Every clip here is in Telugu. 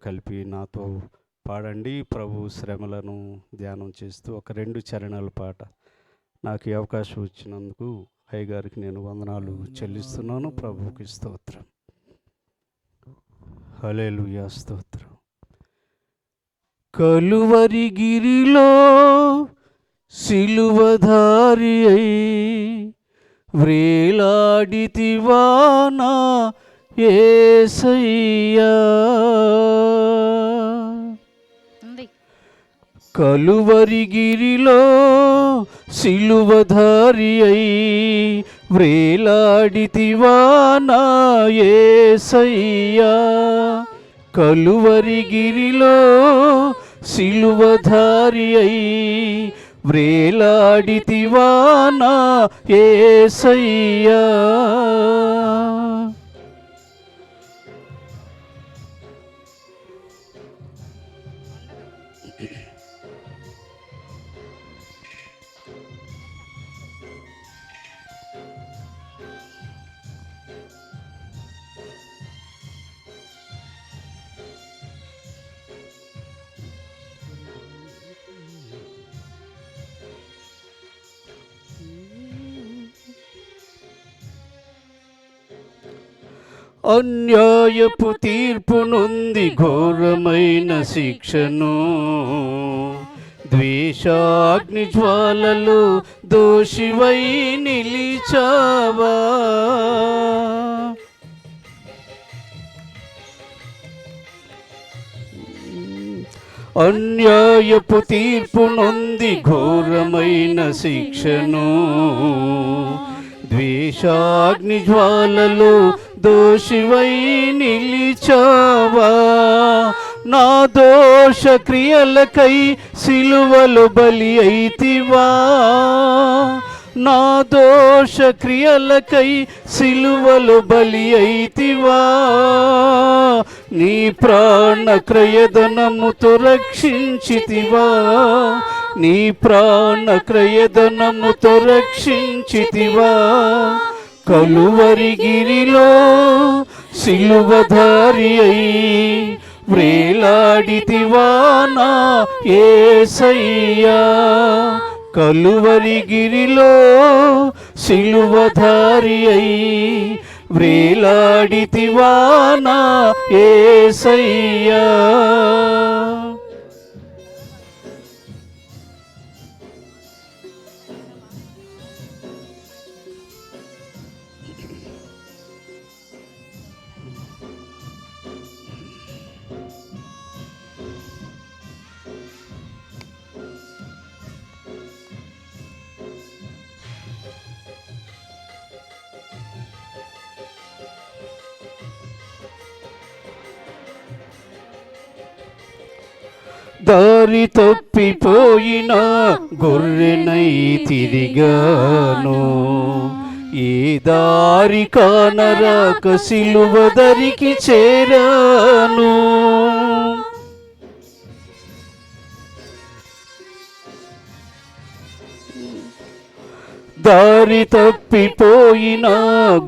కలిపి నాతో పాడండి. ప్రభు శ్రమలను ధ్యానం చేస్తూ ఒక 2 చరణాల పాట నాకు ఈ అవకాశం ఇచ్చినందుకు అయ్యగారికి నేను వందనాలు చెల్లిస్తున్నాను. ప్రభువుకి స్తోత్రం. హల్లెలూయా, స్తోత్రం. కలువరి గిరిలో సిలువధారి అయి వ్రేలాడితివా నా యేసయ్యా. కలువరి గిరిలో సిలువధారి అయి వ్రేలాడితివా నా యేసయ్యా. కలువరి గిరిలో సిలువధారి అయి వ్రేలాడితివా నా యేసయ్యా. అన్యాయపు తీర్పు నొంది ఘోరమైన శిక్షను ద్వేషాగ్ని జ్వాలలో దోషివై నిలిచావా. అన్యాయపు తీర్పు నొంది ఘోరమైన శిక్షను ద్వేషాగ్ని జ్వాలలో దోషివై నిలిచావా. నా దోష క్రియలకై సిలువలో బలి అయితివా. నా దోష క్రియలకై సిలువలో బలి అయితివా. నీ ప్రాణ క్రయధనముతో రక్షించితివా. నీ ప్రాణ క్రయధనముతో రక్షించితివా. కలువరి గిరిలో సిలువధారి అయి వ్రేలాడితివా నా యేసయ్యా. కలువరి గిరిలో సిలువధారి అయి వ్రేలాడితివా నా యేసయ్యా. దారి తప్పిపోయిన గొర్రెనై తిరిగాను. ఏ దారి కానరాక సిలువ దరికి చేరాను. దారి తప్పిపోయిన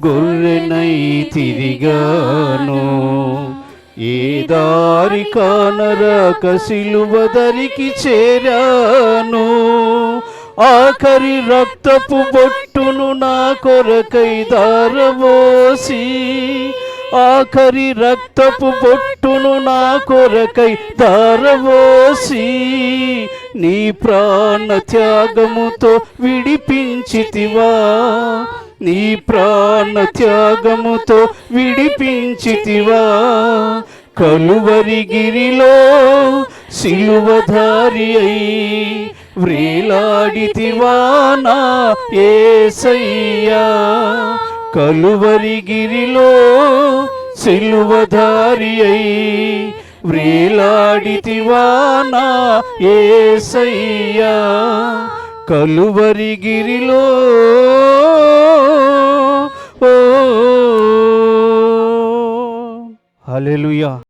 గొర్రెనై తిరిగాను. ఏ దారి కానరాక సిలువ దరికి చేరాను. ఆఖరి రక్తపు బొట్టును నా కొరకై దారవోసి. ఆఖరి రక్తపు బొట్టును నా కొరకై దారవోసి. నీ ప్రాణ త్యాగముతో విడిపించితివా. నీ ప్రాణ త్యాగముతో విడిపించితివా. కలువరి గిరిలో సిలువధారి అయి వ్రేలాడితివా నా యేసయ్యా. కలువరి గిరిలో సిలువధారి అయి వ్రేలాడితివా నా యేసయ్యా. కలువరి గిరిలో హల్లెలూయా.